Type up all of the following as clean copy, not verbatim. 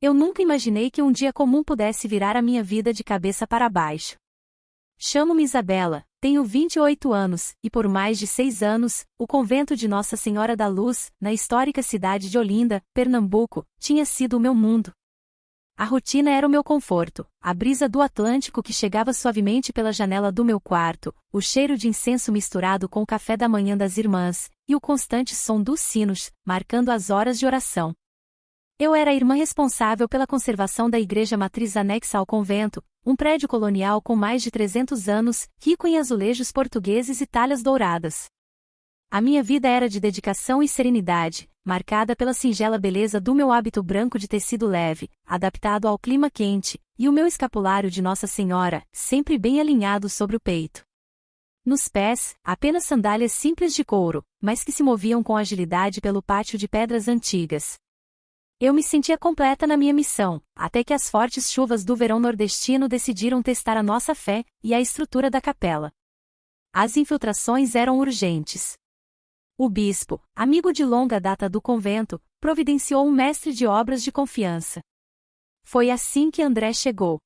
Eu nunca imaginei que um dia comum pudesse virar a minha vida de cabeça para baixo. Chamo-me Isabela, tenho 28 anos, e por mais de 6 anos, o convento de Nossa Senhora da Luz, na histórica cidade de Olinda, Pernambuco, tinha sido o meu mundo. A rotina era o meu conforto, a brisa do Atlântico que chegava suavemente pela janela do meu quarto, o cheiro de incenso misturado com o café da manhã das irmãs, e o constante som dos sinos, marcando as horas de oração. Eu era a irmã responsável pela conservação da igreja matriz anexa ao convento, um prédio colonial com mais de 300 anos, rico em azulejos portugueses e talhas douradas. A minha vida era de dedicação e serenidade, marcada pela singela beleza do meu hábito branco de tecido leve, adaptado ao clima quente, e o meu escapulário de Nossa Senhora, sempre bem alinhado sobre o peito. Nos pés, apenas sandálias simples de couro, mas que se moviam com agilidade pelo pátio de pedras antigas. Eu me sentia completa na minha missão, até que as fortes chuvas do verão nordestino decidiram testar a nossa fé e a estrutura da capela. As infiltrações eram urgentes. O bispo, amigo de longa data do convento, providenciou um mestre de obras de confiança. Foi assim que André chegou.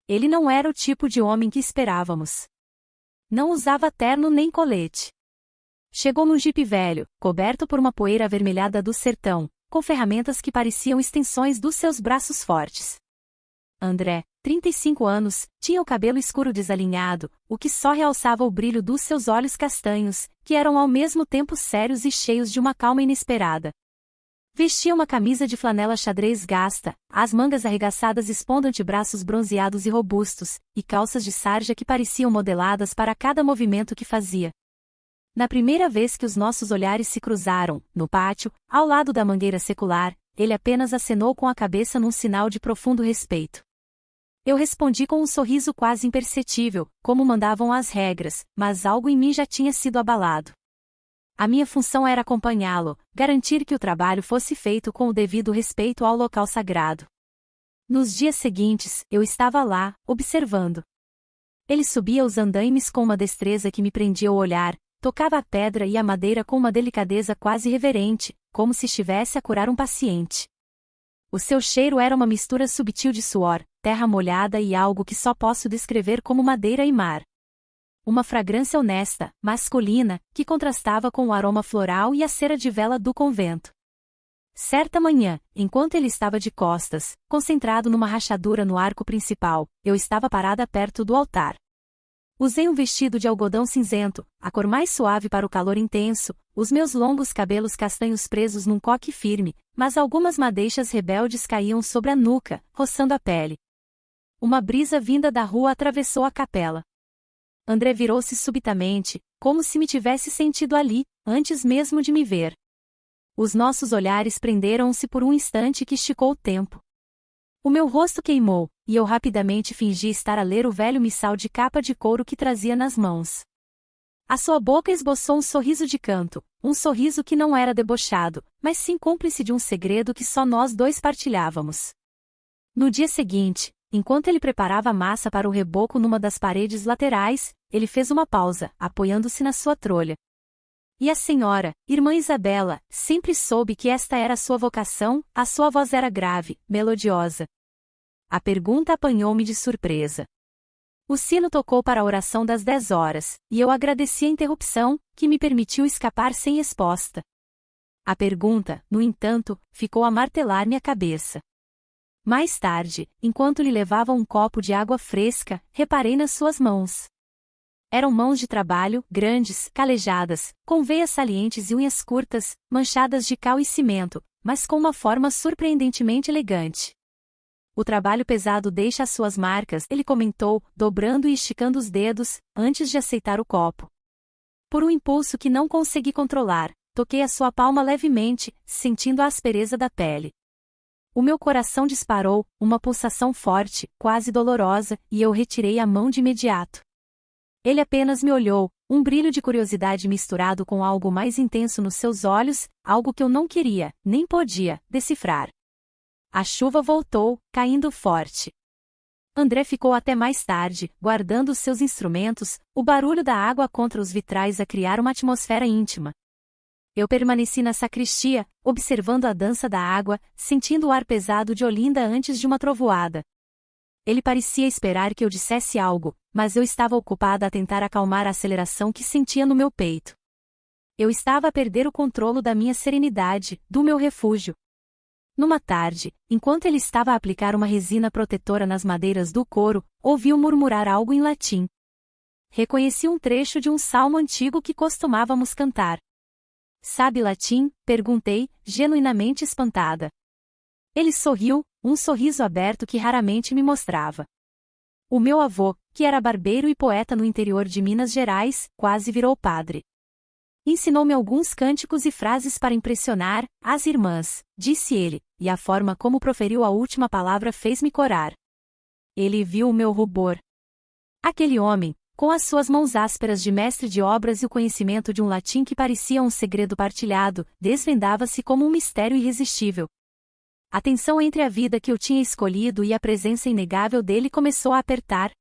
Ele não era o tipo de homem que esperávamos. Não usava terno nem colete. Chegou num jipe velho, coberto por uma poeira avermelhada do sertão, com ferramentas que pareciam extensões dos seus braços fortes. André, 35 anos, tinha o cabelo escuro desalinhado, o que só realçava o brilho dos seus olhos castanhos, que eram ao mesmo tempo sérios e cheios de uma calma inesperada. Vestia uma camisa de flanela xadrez gasta, as mangas arregaçadas expondo antebraços bronzeados e robustos, e calças de sarja que pareciam modeladas para cada movimento que fazia. Na primeira vez que os nossos olhares se cruzaram, no pátio, ao lado da mangueira secular, ele apenas acenou com a cabeça num sinal de profundo respeito. Eu respondi com um sorriso quase imperceptível, como mandavam as regras, mas algo em mim já tinha sido abalado. A minha função era acompanhá-lo, garantir que o trabalho fosse feito com o devido respeito ao local sagrado. Nos dias seguintes, eu estava lá, observando. Ele subia os andaimes com uma destreza que me prendia o olhar, tocava a pedra e a madeira com uma delicadeza quase reverente, como se estivesse a curar um paciente. O seu cheiro era uma mistura subtil de suor, terra molhada e algo que só posso descrever como madeira e mar. Uma fragrância honesta, masculina, que contrastava com o aroma floral e a cera de vela do convento. Certa manhã, enquanto ele estava de costas, concentrado numa rachadura no arco principal, eu estava parada perto do altar. Usei um vestido de algodão cinzento, a cor mais suave para o calor intenso, os meus longos cabelos castanhos presos num coque firme, mas algumas madeixas rebeldes caíam sobre a nuca, roçando a pele. Uma brisa vinda da rua atravessou a capela. André virou-se subitamente, como se me tivesse sentido ali, antes mesmo de me ver. Os nossos olhares prenderam-se por um instante que esticou o tempo. O meu rosto queimou, e eu rapidamente fingi estar a ler o velho missal de capa de couro que trazia nas mãos. A sua boca esboçou um sorriso de canto, um sorriso que não era debochado, mas sim cúmplice de um segredo que só nós dois partilhávamos. No dia seguinte, enquanto ele preparava a massa para o reboco numa das paredes laterais, ele fez uma pausa, apoiando-se na sua trolha. E a senhora, irmã Isabela, sempre soube que esta era a sua vocação, a sua voz era grave, melodiosa. A pergunta apanhou-me de surpresa. O sino tocou para a oração das 10 horas, e eu agradeci a interrupção, que me permitiu escapar sem resposta. A pergunta, no entanto, ficou a martelar-me a cabeça. Mais tarde, enquanto lhe levava um copo de água fresca, reparei nas suas mãos. Eram mãos de trabalho, grandes, calejadas, com veias salientes e unhas curtas, manchadas de cal e cimento, mas com uma forma surpreendentemente elegante. O trabalho pesado deixa as suas marcas, ele comentou, dobrando e esticando os dedos, antes de aceitar o copo. Por um impulso que não consegui controlar, toquei a sua palma levemente, sentindo a aspereza da pele. O meu coração disparou, uma pulsação forte, quase dolorosa, e eu retirei a mão de imediato. Ele apenas me olhou, um brilho de curiosidade misturado com algo mais intenso nos seus olhos, algo que eu não queria, nem podia, decifrar. A chuva voltou, caindo forte. André ficou até mais tarde, guardando os seus instrumentos, o barulho da água contra os vitrais a criar uma atmosfera íntima. Eu permaneci na sacristia, observando a dança da água, sentindo o ar pesado de Olinda antes de uma trovoada. Ele parecia esperar que eu dissesse algo, mas eu estava ocupada a tentar acalmar a aceleração que sentia no meu peito. Eu estava a perder o controle da minha serenidade, do meu refúgio. Numa tarde, enquanto ele estava a aplicar uma resina protetora nas madeiras do coro, ouvi-o murmurar algo em latim. Reconheci um trecho de um salmo antigo que costumávamos cantar. Sabe latim? Perguntei, genuinamente espantada. Ele sorriu, um sorriso aberto que raramente me mostrava. O meu avô, que era barbeiro e poeta no interior de Minas Gerais, quase virou padre. Ensinou-me alguns cânticos e frases para impressionar as irmãs, disse ele, e a forma como proferiu a última palavra fez-me corar. Ele viu o meu rubor. Aquele homem, com as suas mãos ásperas de mestre de obras e o conhecimento de um latim que parecia um segredo partilhado, desvendava-se como um mistério irresistível. A tensão entre a vida que eu tinha escolhido e a presença inegável dele começou a apertar.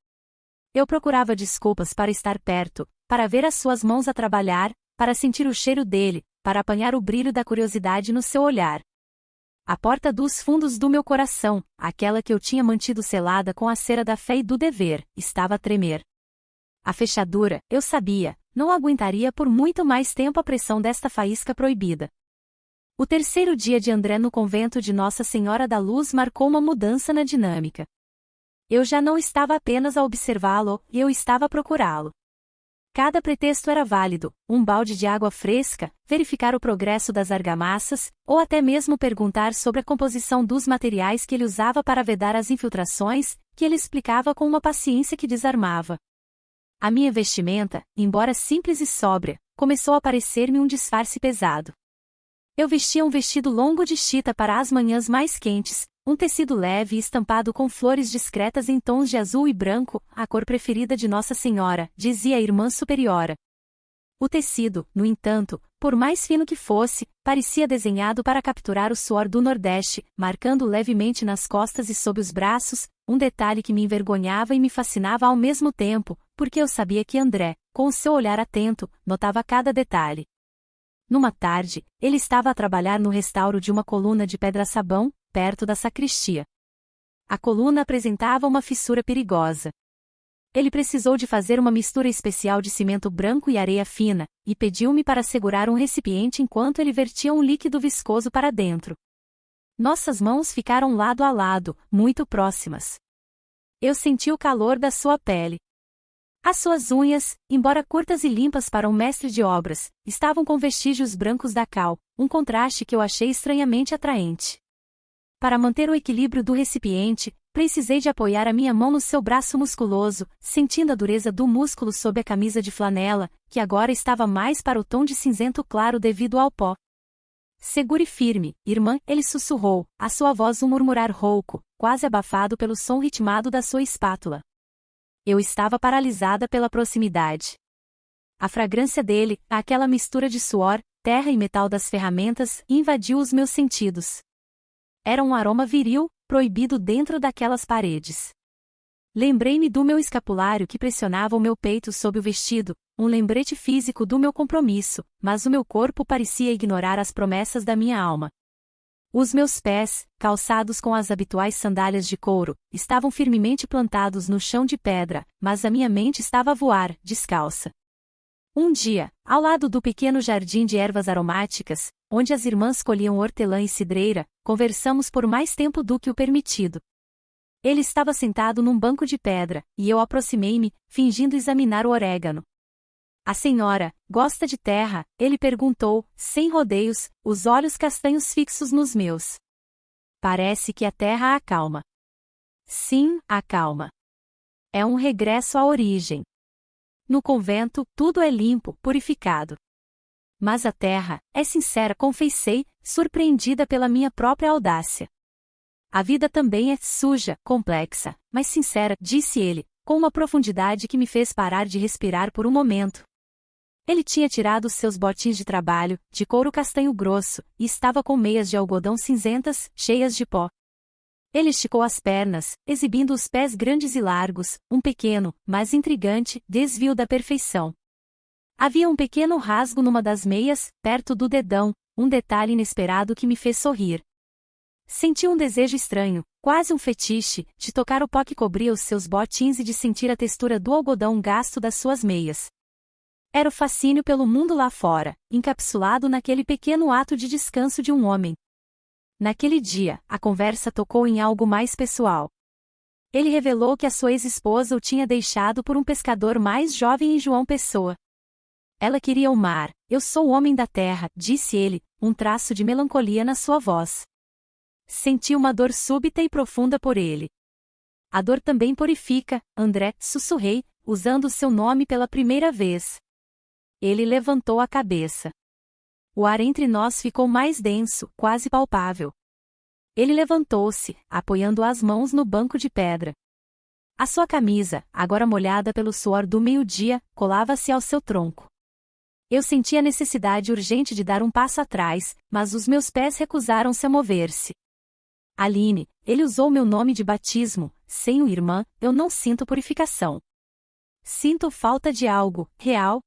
Eu procurava desculpas para estar perto, para ver as suas mãos a trabalhar, para sentir o cheiro dele, para apanhar o brilho da curiosidade no seu olhar. A porta dos fundos do meu coração, aquela que eu tinha mantido selada com a cera da fé e do dever, estava a tremer. A fechadura, eu sabia, não aguentaria por muito mais tempo a pressão desta faísca proibida. O terceiro dia de André no convento de Nossa Senhora da Luz marcou uma mudança na dinâmica. Eu já não estava apenas a observá-lo, eu estava a procurá-lo. Cada pretexto era válido, um balde de água fresca, verificar o progresso das argamassas, ou até mesmo perguntar sobre a composição dos materiais que ele usava para vedar as infiltrações, que ele explicava com uma paciência que desarmava. A minha vestimenta, embora simples e sóbria, começou a parecer-me um disfarce pesado. Eu vestia um vestido longo de chita para as manhãs mais quentes, um tecido leve e estampado com flores discretas em tons de azul e branco, a cor preferida de Nossa Senhora, dizia a irmã superiora. O tecido, no entanto, por mais fino que fosse, parecia desenhado para capturar o suor do Nordeste, marcando levemente nas costas e sob os braços, um detalhe que me envergonhava e me fascinava ao mesmo tempo, porque eu sabia que André, com o seu olhar atento, notava cada detalhe. Numa tarde, ele estava a trabalhar no restauro de uma coluna de pedra-sabão, perto da sacristia. A coluna apresentava uma fissura perigosa. Ele precisou de fazer uma mistura especial de cimento branco e areia fina, e pediu-me para segurar um recipiente enquanto ele vertia um líquido viscoso para dentro. Nossas mãos ficaram lado a lado, muito próximas. Eu senti o calor da sua pele. As suas unhas, embora curtas e limpas para um mestre de obras, estavam com vestígios brancos da cal, um contraste que eu achei estranhamente atraente. Para manter o equilíbrio do recipiente, precisei de apoiar a minha mão no seu braço musculoso, sentindo a dureza do músculo sob a camisa de flanela, que agora estava mais para o tom de cinzento claro devido ao pó. Segure firme, irmã, ele sussurrou, a sua voz um murmurar rouco, quase abafado pelo som ritmado da sua espátula. Eu estava paralisada pela proximidade. A fragrância dele, aquela mistura de suor, terra e metal das ferramentas, invadiu os meus sentidos. Era um aroma viril, proibido dentro daquelas paredes. Lembrei-me do meu escapulário que pressionava o meu peito sob o vestido, um lembrete físico do meu compromisso, mas o meu corpo parecia ignorar as promessas da minha alma. Os meus pés, calçados com as habituais sandálias de couro, estavam firmemente plantados no chão de pedra, mas a minha mente estava a voar, descalça. Um dia, ao lado do pequeno jardim de ervas aromáticas, onde as irmãs colhiam hortelã e cidreira, conversamos por mais tempo do que o permitido. Ele estava sentado num banco de pedra, e eu aproximei-me, fingindo examinar o orégano. A senhora, gosta de terra? Ele perguntou, sem rodeios, os olhos castanhos fixos nos meus. Parece que a terra a acalma. Sim, acalma. É um regresso à origem. No convento, tudo é limpo, purificado. Mas a terra, é sincera, confessei, surpreendida pela minha própria audácia. A vida também é suja, complexa, mas sincera, disse ele, com uma profundidade que me fez parar de respirar por um momento. Ele tinha tirado seus botins de trabalho, de couro castanho grosso, e estava com meias de algodão cinzentas, cheias de pó. Ele esticou as pernas, exibindo os pés grandes e largos, um pequeno, mas intrigante, desvio da perfeição. Havia um pequeno rasgo numa das meias, perto do dedão, um detalhe inesperado que me fez sorrir. Senti um desejo estranho, quase um fetiche, de tocar o pó que cobria os seus botins e de sentir a textura do algodão gasto das suas meias. Era o fascínio pelo mundo lá fora, encapsulado naquele pequeno ato de descanso de um homem. Naquele dia, a conversa tocou em algo mais pessoal. Ele revelou que a sua ex-esposa o tinha deixado por um pescador mais jovem em João Pessoa. Ela queria o mar, eu sou o homem da terra, disse ele, um traço de melancolia na sua voz. Senti uma dor súbita e profunda por ele. A dor também purifica, André, sussurrei, usando seu nome pela primeira vez. Ele levantou a cabeça. O ar entre nós ficou mais denso, quase palpável. Ele levantou-se, apoiando as mãos no banco de pedra. A sua camisa, agora molhada pelo suor do meio-dia, colava-se ao seu tronco. Eu senti a necessidade urgente de dar um passo atrás, mas os meus pés recusaram-se a mover-se. Aline, ele usou meu nome de batismo, sem o irmã, eu não sinto purificação. Sinto falta de algo, real.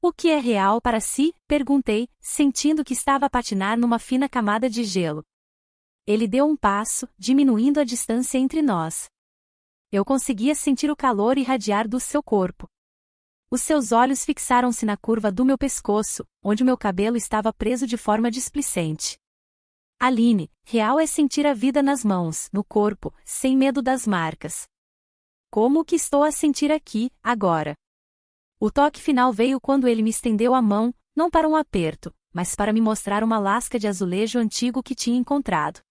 O que é real para si? Perguntei, sentindo que estava a patinar numa fina camada de gelo. Ele deu um passo, diminuindo a distância entre nós. Eu conseguia sentir o calor irradiar do seu corpo. Os seus olhos fixaram-se na curva do meu pescoço, onde o meu cabelo estava preso de forma displicente. Aline, real é sentir a vida nas mãos, no corpo, sem medo das marcas. Como o que estou a sentir aqui, agora? O toque final veio quando ele me estendeu a mão, não para um aperto, mas para me mostrar uma lasca de azulejo antigo que tinha encontrado.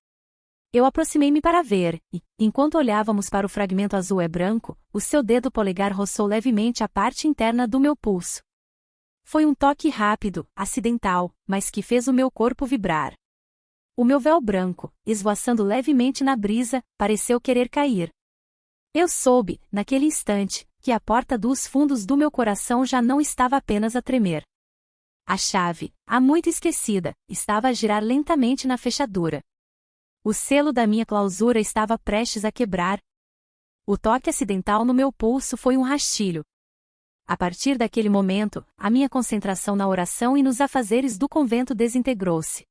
Eu aproximei-me para ver, e, enquanto olhávamos para o fragmento azul e branco, o seu dedo polegar roçou levemente a parte interna do meu pulso. Foi um toque rápido, acidental, mas que fez o meu corpo vibrar. O meu véu branco, esvoaçando levemente na brisa, pareceu querer cair. Eu soube, naquele instante, que a porta dos fundos do meu coração já não estava apenas a tremer. A chave, há muito esquecida, estava a girar lentamente na fechadura. O selo da minha clausura estava prestes a quebrar. O toque acidental no meu pulso foi um rastilho. A partir daquele momento, a minha concentração na oração e nos afazeres do convento desintegrou-se.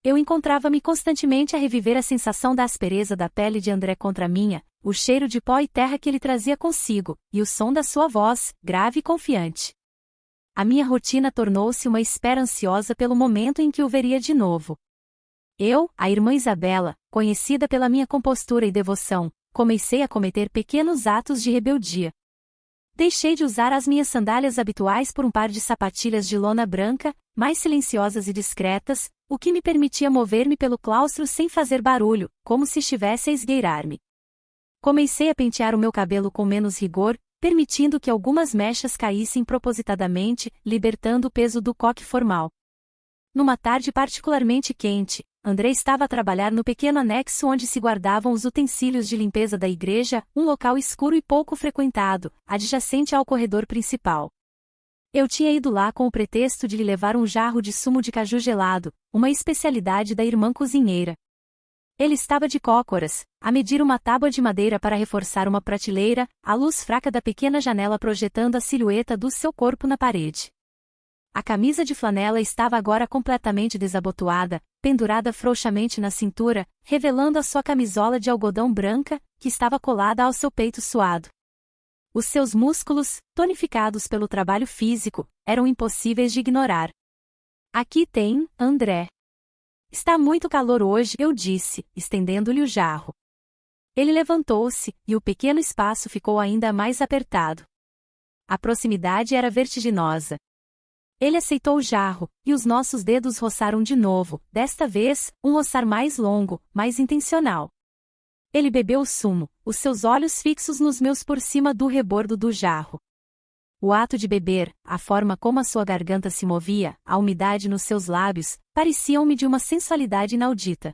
Eu encontrava-me constantemente a reviver a sensação da aspereza da pele de André contra a minha, o cheiro de pó e terra que ele trazia consigo, e o som da sua voz, grave e confiante. A minha rotina tornou-se uma espera ansiosa pelo momento em que o veria de novo. Eu, a irmã Isabela, conhecida pela minha compostura e devoção, comecei a cometer pequenos atos de rebeldia. Deixei de usar as minhas sandálias habituais por um par de sapatilhas de lona branca, mais silenciosas e discretas, o que me permitia mover-me pelo claustro sem fazer barulho, como se estivesse a esgueirar-me. Comecei a pentear o meu cabelo com menos rigor, permitindo que algumas mechas caíssem propositadamente, libertando o peso do coque formal. Numa tarde particularmente quente, André estava a trabalhar no pequeno anexo onde se guardavam os utensílios de limpeza da igreja, um local escuro e pouco frequentado, adjacente ao corredor principal. Eu tinha ido lá com o pretexto de lhe levar um jarro de sumo de caju gelado, uma especialidade da irmã cozinheira. Ele estava de cócoras, a medir uma tábua de madeira para reforçar uma prateleira, a luz fraca da pequena janela projetando a silhueta do seu corpo na parede. A camisa de flanela estava agora completamente desabotoada, pendurada frouxamente na cintura, revelando a sua camisola de algodão branca, que estava colada ao seu peito suado. Os seus músculos, tonificados pelo trabalho físico, eram impossíveis de ignorar. Aqui tem, André. Está muito calor hoje, eu disse, estendendo-lhe o jarro. Ele levantou-se, e o pequeno espaço ficou ainda mais apertado. A proximidade era vertiginosa. Ele aceitou o jarro, e os nossos dedos roçaram de novo, desta vez, um roçar mais longo, mais intencional. Ele bebeu o sumo, os seus olhos fixos nos meus por cima do rebordo do jarro. O ato de beber, a forma como a sua garganta se movia, a umidade nos seus lábios, pareciam-me de uma sensualidade inaudita.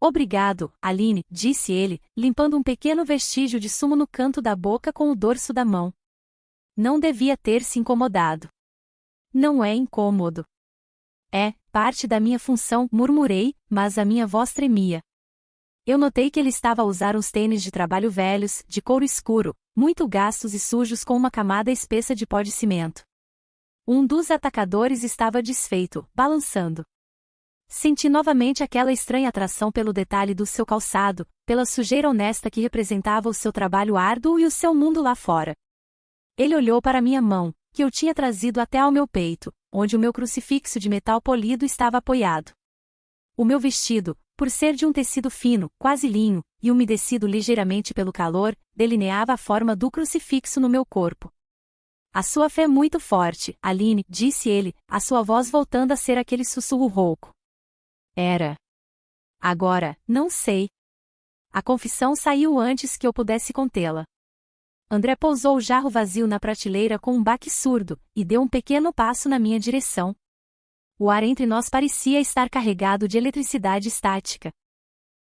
Obrigado, Aline, disse ele, limpando um pequeno vestígio de sumo no canto da boca com o dorso da mão. Não devia ter se incomodado. Não é incômodo. É parte da minha função, murmurei, mas a minha voz tremia. Eu notei que ele estava a usar uns tênis de trabalho velhos, de couro escuro, muito gastos e sujos com uma camada espessa de pó de cimento. Um dos atacadores estava desfeito, balançando. Senti novamente aquela estranha atração pelo detalhe do seu calçado, pela sujeira honesta que representava o seu trabalho árduo e o seu mundo lá fora. Ele olhou para minha mão, que eu tinha trazido até ao meu peito, onde o meu crucifixo de metal polido estava apoiado. O meu vestido, por ser de um tecido fino, quase linho, e umedecido ligeiramente pelo calor, delineava a forma do crucifixo no meu corpo. A sua fé é muito forte, Aline, disse ele, a sua voz voltando a ser aquele sussurro rouco. Era. Agora, não sei. A confissão saiu antes que eu pudesse contê-la. André pousou o jarro vazio na prateleira com um baque surdo, e deu um pequeno passo na minha direção. O ar entre nós parecia estar carregado de eletricidade estática.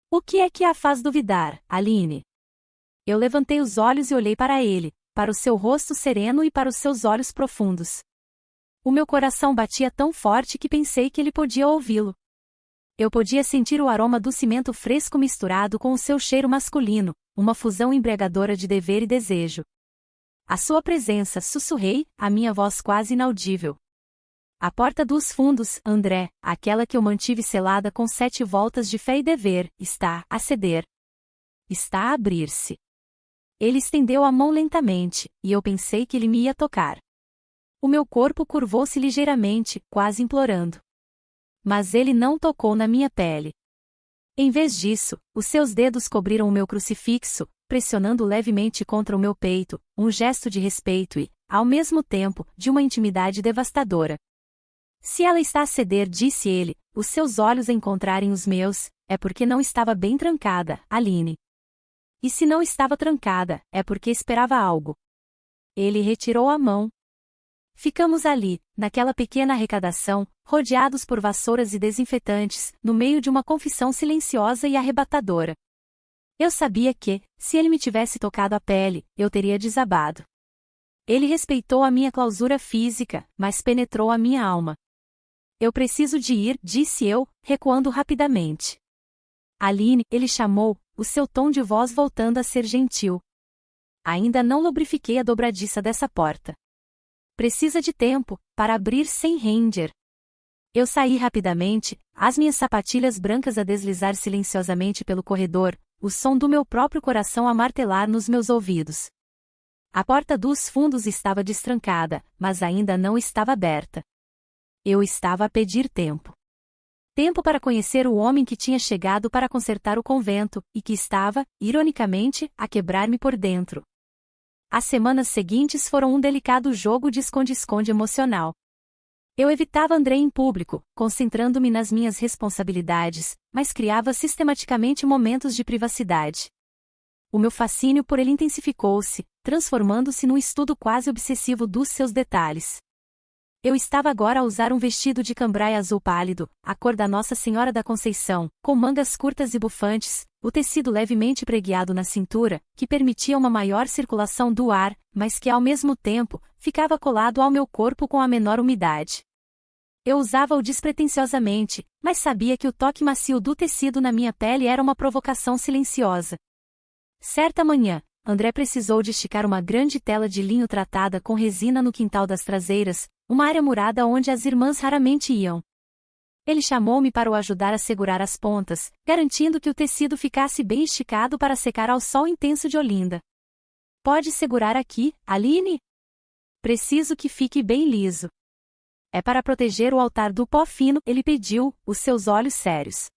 O que é que a faz duvidar, Aline? Eu levantei os olhos e olhei para ele, para o seu rosto sereno e para os seus olhos profundos. O meu coração batia tão forte que pensei que ele podia ouvi-lo. Eu podia sentir o aroma do cimento fresco misturado com o seu cheiro masculino, uma fusão embriagadora de dever e desejo. A sua presença, sussurrei, a minha voz quase inaudível. A porta dos fundos, André, aquela que eu mantive selada com 7 voltas de fé e dever, está a ceder. Está a abrir-se. Ele estendeu a mão lentamente, e eu pensei que ele me ia tocar. O meu corpo curvou-se ligeiramente, quase implorando. Mas ele não tocou na minha pele. Em vez disso, os seus dedos cobriram o meu crucifixo, pressionando levemente contra o meu peito, um gesto de respeito e, ao mesmo tempo, de uma intimidade devastadora. Se ela está a ceder, disse ele, os seus olhos a encontrarem os meus, é porque não estava bem trancada, Aline. E se não estava trancada, é porque esperava algo. Ele retirou a mão. Ficamos ali, naquela pequena arrecadação, rodeados por vassouras e desinfetantes, no meio de uma confissão silenciosa e arrebatadora. Eu sabia que, se ele me tivesse tocado a pele, eu teria desabado. Ele respeitou a minha clausura física, mas penetrou a minha alma. Eu preciso de ir, disse eu, recuando rapidamente. Aline, ele chamou, o seu tom de voz voltando a ser gentil. Ainda não lubrifiquei a dobradiça dessa porta. Precisa de tempo, para abrir sem render. Eu saí rapidamente, as minhas sapatilhas brancas a deslizar silenciosamente pelo corredor, o som do meu próprio coração a martelar nos meus ouvidos. A porta dos fundos estava destrancada, mas ainda não estava aberta. Eu estava a pedir tempo. Tempo para conhecer o homem que tinha chegado para consertar o convento, e que estava, ironicamente, a quebrar-me por dentro. As semanas seguintes foram um delicado jogo de esconde-esconde emocional. Eu evitava André em público, concentrando-me nas minhas responsabilidades, mas criava sistematicamente momentos de privacidade. O meu fascínio por ele intensificou-se, transformando-se num estudo quase obsessivo dos seus detalhes. Eu estava agora a usar um vestido de cambraia azul pálido, a cor da Nossa Senhora da Conceição, com mangas curtas e bufantes, o tecido levemente pregueado na cintura, que permitia uma maior circulação do ar, mas que ao mesmo tempo, ficava colado ao meu corpo com a menor umidade. Eu usava-o despretensiosamente, mas sabia que o toque macio do tecido na minha pele era uma provocação silenciosa. Certa manhã, André precisou de esticar uma grande tela de linho tratada com resina no quintal das traseiras, uma área murada onde as irmãs raramente iam. Ele chamou-me para o ajudar a segurar as pontas, garantindo que o tecido ficasse bem esticado para secar ao sol intenso de Olinda. Pode segurar aqui, Aline? Preciso que fique bem liso. É para proteger o altar do pó fino, ele pediu, os seus olhos sérios.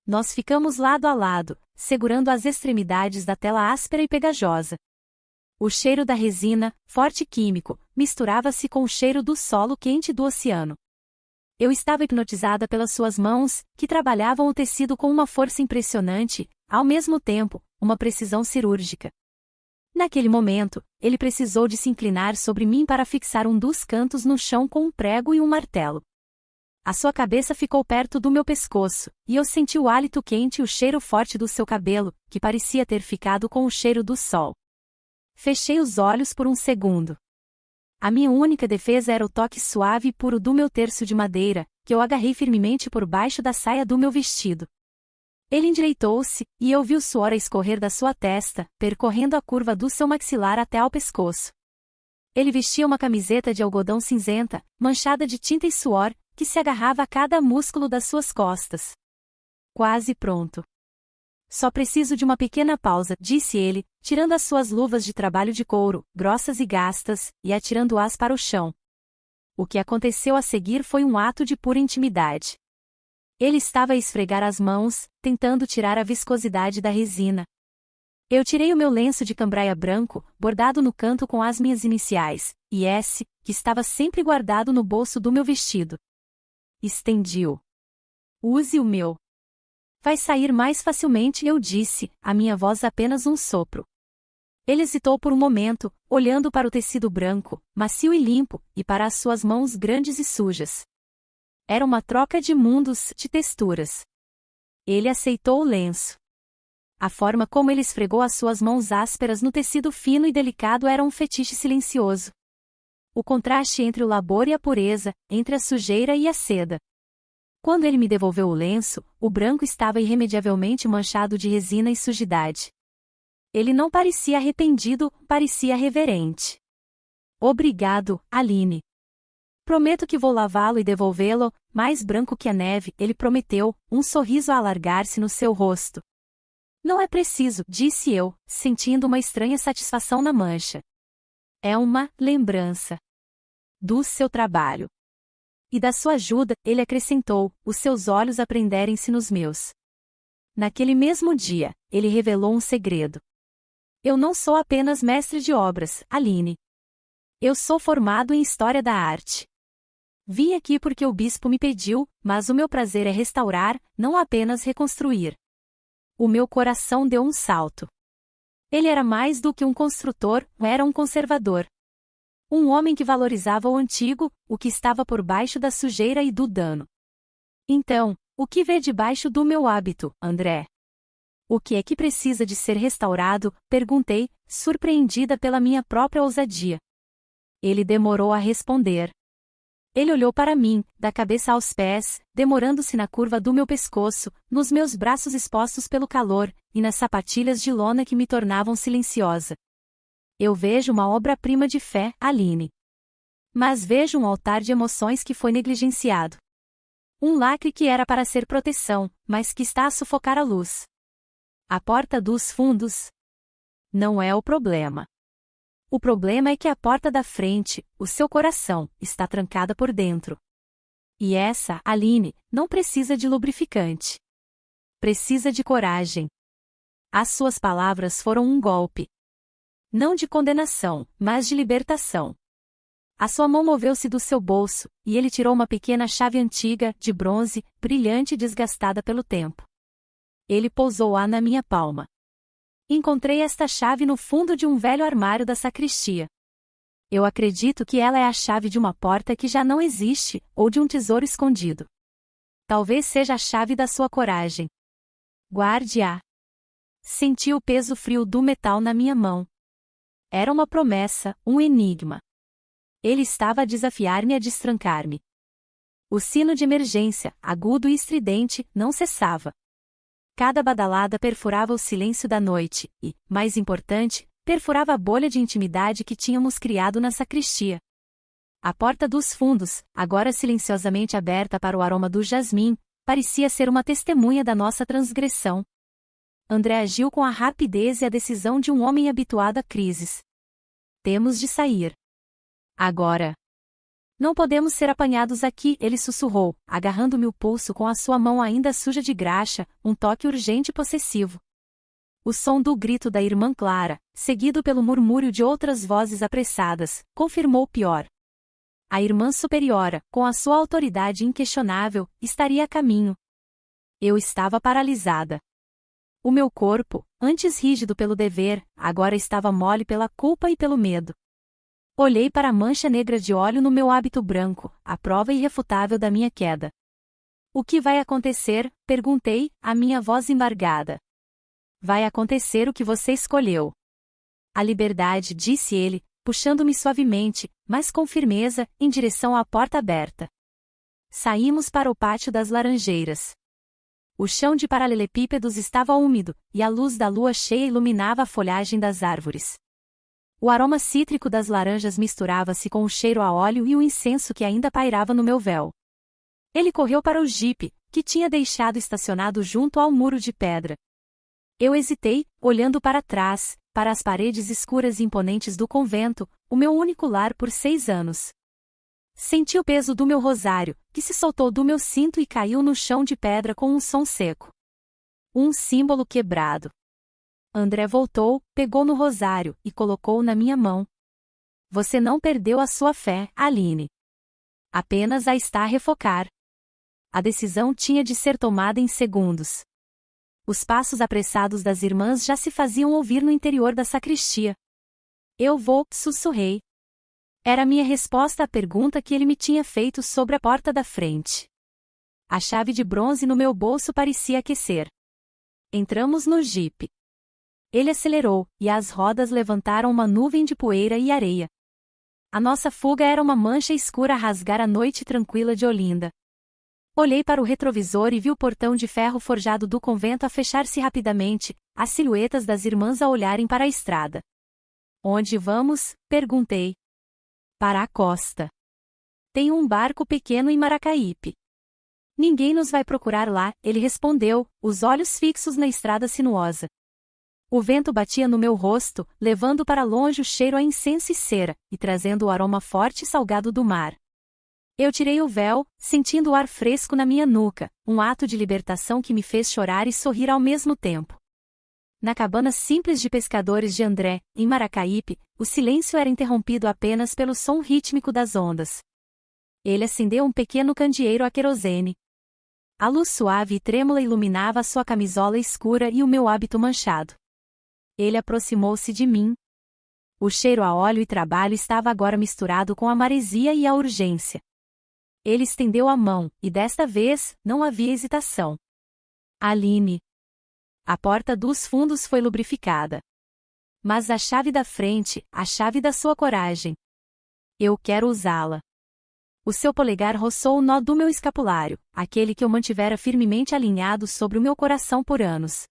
Nós ficamos lado a lado, segurando as extremidades da tela áspera e pegajosa. O cheiro da resina, forte e químico, misturava-se com o cheiro do solo quente do oceano. Eu estava hipnotizada pelas suas mãos, que trabalhavam o tecido com uma força impressionante, ao mesmo tempo, uma precisão cirúrgica. Naquele momento, ele precisou de se inclinar sobre mim para fixar um dos cantos no chão com um prego e um martelo. A sua cabeça ficou perto do meu pescoço, e eu senti o hálito quente e o cheiro forte do seu cabelo, que parecia ter ficado com o cheiro do sol. Fechei os olhos por um segundo. A minha única defesa era o toque suave e puro do meu terço de madeira, que eu agarrei firmemente por baixo da saia do meu vestido. Ele endireitou-se, e eu vi o suor a escorrer da sua testa, percorrendo a curva do seu maxilar até ao pescoço. Ele vestia uma camiseta de algodão cinzenta, manchada de tinta e suor, que se agarrava a cada músculo das suas costas. Quase pronto. Só preciso de uma pequena pausa, disse ele, tirando as suas luvas de trabalho de couro, grossas e gastas, e atirando-as para o chão. O que aconteceu a seguir foi um ato de pura intimidade. Ele estava a esfregar as mãos, tentando tirar a viscosidade da resina. Eu tirei o meu lenço de cambraia branco, bordado no canto com as minhas iniciais, e S, que estava sempre guardado no bolso do meu vestido. Estendi-o. Use o meu. Vai sair mais facilmente, eu disse, a minha voz apenas um sopro. Ele hesitou por um momento, olhando para o tecido branco, macio e limpo, e para as suas mãos grandes e sujas. Era uma troca de mundos, de texturas. Ele aceitou o lenço. A forma como ele esfregou as suas mãos ásperas no tecido fino e delicado era um fetiche silencioso. O contraste entre o labor e a pureza, entre a sujeira e a seda. Quando ele me devolveu o lenço, o branco estava irremediavelmente manchado de resina e sujidade. Ele não parecia arrependido, parecia reverente. Obrigado, Aline. Prometo que vou lavá-lo e devolvê-lo, mais branco que a neve, ele prometeu, um sorriso a alargar-se no seu rosto. Não é preciso, disse eu, sentindo uma estranha satisfação na mancha. É uma lembrança do seu trabalho. E da sua ajuda, ele acrescentou, os seus olhos a prenderem-se nos meus. Naquele mesmo dia, ele revelou um segredo. Eu não sou apenas mestre de obras, Aline. Eu sou formado em História da Arte. Vim aqui porque o bispo me pediu, mas o meu prazer é restaurar, não apenas reconstruir. O meu coração deu um salto. Ele era mais do que um construtor, era um conservador. Um homem que valorizava o antigo, o que estava por baixo da sujeira e do dano. Então, o que vê debaixo do meu hábito, André? O que é que precisa de ser restaurado? Perguntei, surpreendida pela minha própria ousadia. Ele demorou a responder. Ele olhou para mim, da cabeça aos pés, demorando-se na curva do meu pescoço, nos meus braços expostos pelo calor, e nas sapatilhas de lona que me tornavam silenciosa. Eu vejo uma obra-prima de fé, Aline. Mas vejo um altar de emoções que foi negligenciado. Um lacre que era para ser proteção, mas que está a sufocar a luz. A porta dos fundos não é o problema. O problema é que a porta da frente, o seu coração, está trancada por dentro. E essa, Aline, não precisa de lubrificante. Precisa de coragem. As suas palavras foram um golpe. Não de condenação, mas de libertação. A sua mão moveu-se do seu bolso, e ele tirou uma pequena chave antiga, de bronze, brilhante e desgastada pelo tempo. Ele pousou-a na minha palma. Encontrei esta chave no fundo de um velho armário da sacristia. Eu acredito que ela é a chave de uma porta que já não existe, ou de um tesouro escondido. Talvez seja a chave da sua coragem. Guarde-a. Senti o peso frio do metal na minha mão. Era uma promessa, um enigma. Ele estava a desafiar-me a destrancar-me. O sino de emergência, agudo e estridente, não cessava. Cada badalada perfurava o silêncio da noite e, mais importante, perfurava a bolha de intimidade que tínhamos criado na sacristia. A porta dos fundos, agora silenciosamente aberta para o aroma do jasmim, parecia ser uma testemunha da nossa transgressão. André agiu com a rapidez e a decisão de um homem habituado a crises. Temos de sair. Agora. Não podemos ser apanhados aqui, ele sussurrou, agarrando-me o pulso com a sua mão ainda suja de graxa, um toque urgente e possessivo. O som do grito da irmã Clara, seguido pelo murmúrio de outras vozes apressadas, confirmou o pior. A irmã superiora, com a sua autoridade inquestionável, estaria a caminho. Eu estava paralisada. O meu corpo, antes rígido pelo dever, agora estava mole pela culpa e pelo medo. Olhei para a mancha negra de óleo no meu hábito branco, a prova irrefutável da minha queda. O que vai acontecer? Perguntei, a minha voz embargada. Vai acontecer o que você escolheu. A liberdade, disse ele, puxando-me suavemente, mas com firmeza, em direção à porta aberta. Saímos para o pátio das laranjeiras. O chão de paralelepípedos estava úmido, e a luz da lua cheia iluminava a folhagem das árvores. O aroma cítrico das laranjas misturava-se com o cheiro a óleo e o incenso que ainda pairava no meu véu. Ele correu para o jipe, que tinha deixado estacionado junto ao muro de pedra. Eu hesitei, olhando para trás, para as paredes escuras e imponentes do convento, o meu único lar por 6 anos. Senti o peso do meu rosário, que se soltou do meu cinto e caiu no chão de pedra com um som seco. Um símbolo quebrado. André voltou, pegou no rosário e colocou na minha mão. Você não perdeu a sua fé, Aline. Apenas a está a refocar. A decisão tinha de ser tomada em segundos. Os passos apressados das irmãs já se faziam ouvir no interior da sacristia. Eu vou, sussurrei. Era minha resposta à pergunta que ele me tinha feito sobre a porta da frente. A chave de bronze no meu bolso parecia aquecer. Entramos no jipe. Ele acelerou, e as rodas levantaram uma nuvem de poeira e areia. A nossa fuga era uma mancha escura a rasgar a noite tranquila de Olinda. Olhei para o retrovisor e vi o portão de ferro forjado do convento a fechar-se rapidamente, as silhuetas das irmãs a olharem para a estrada. Onde vamos? Perguntei. Para a costa. Tem um barco pequeno em Maracaípe. Ninguém nos vai procurar lá, ele respondeu, os olhos fixos na estrada sinuosa. O vento batia no meu rosto, levando para longe o cheiro a incenso e cera, e trazendo o aroma forte e salgado do mar. Eu tirei o véu, sentindo o ar fresco na minha nuca, um ato de libertação que me fez chorar e sorrir ao mesmo tempo. Na cabana simples de pescadores de André, em Maracaípe, o silêncio era interrompido apenas pelo som rítmico das ondas. Ele acendeu um pequeno candeeiro a querosene. A luz suave e trêmula iluminava a sua camisola escura e o meu hábito manchado. Ele aproximou-se de mim. O cheiro a óleo e trabalho estava agora misturado com a maresia e a urgência. Ele estendeu a mão, e desta vez, não havia hesitação. Aline. A porta dos fundos foi lubrificada. Mas a chave da frente, a chave da sua coragem. Eu quero usá-la. O seu polegar roçou o nó do meu escapulário, aquele que eu mantivera firmemente alinhado sobre o meu coração por anos.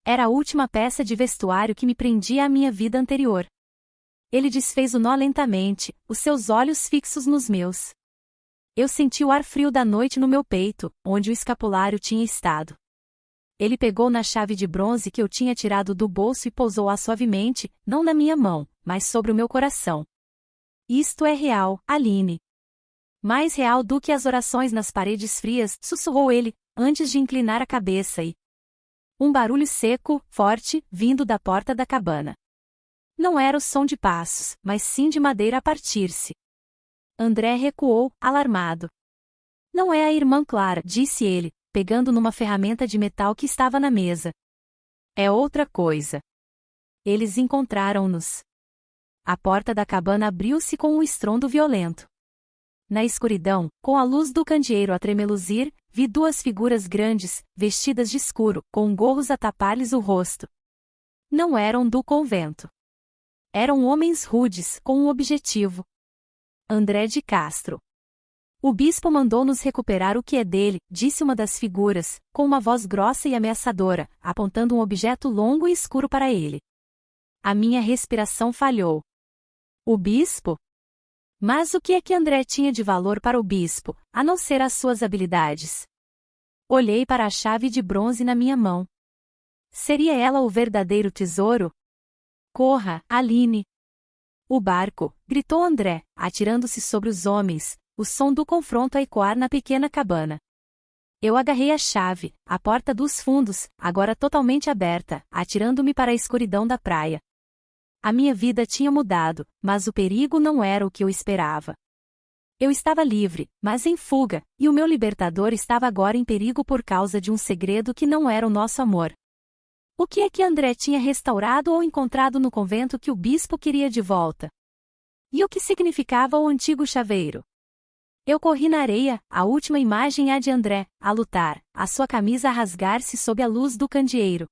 Era a última peça de vestuário que me prendia à minha vida anterior. Ele desfez o nó lentamente, os seus olhos fixos nos meus. Eu senti o ar frio da noite no meu peito, onde o escapulário tinha estado. Ele pegou na chave de bronze que eu tinha tirado do bolso e pousou-a suavemente, não na minha mão, mas sobre o meu coração. Isto é real, Aline. Mais real do que as orações nas paredes frias, sussurrou ele, antes de inclinar a cabeça e... Um barulho seco, forte, vindo da porta da cabana. Não era o som de passos, mas sim de madeira a partir-se. André recuou, alarmado. Não é a irmã Clara, disse ele, pegando numa ferramenta de metal que estava na mesa. É outra coisa. Eles encontraram-nos. A porta da cabana abriu-se com um estrondo violento. Na escuridão, com a luz do candeeiro a tremeluzir, vi 2 figuras grandes, vestidas de escuro, com gorros a tapar-lhes o rosto. Não eram do convento. Eram homens rudes, com um objetivo. André de Castro. O bispo mandou-nos recuperar o que é dele, disse uma das figuras, com uma voz grossa e ameaçadora, apontando um objeto longo e escuro para ele. A minha respiração falhou. O bispo? Mas o que é que André tinha de valor para o bispo, a não ser as suas habilidades? Olhei para a chave de bronze na minha mão. Seria ela o verdadeiro tesouro? Corra, Aline! O barco, gritou André, atirando-se sobre os homens, o som do confronto a ecoar na pequena cabana. Eu agarrei a chave, a porta dos fundos, agora totalmente aberta, atirando-me para a escuridão da praia. A minha vida tinha mudado, mas o perigo não era o que eu esperava. Eu estava livre, mas em fuga, e o meu libertador estava agora em perigo por causa de um segredo que não era o nosso amor. O que é que André tinha restaurado ou encontrado no convento que o bispo queria de volta? E o que significava o antigo chaveiro? Eu corri na areia, a última imagem a de André, a lutar, a sua camisa a rasgar-se sob a luz do candeeiro.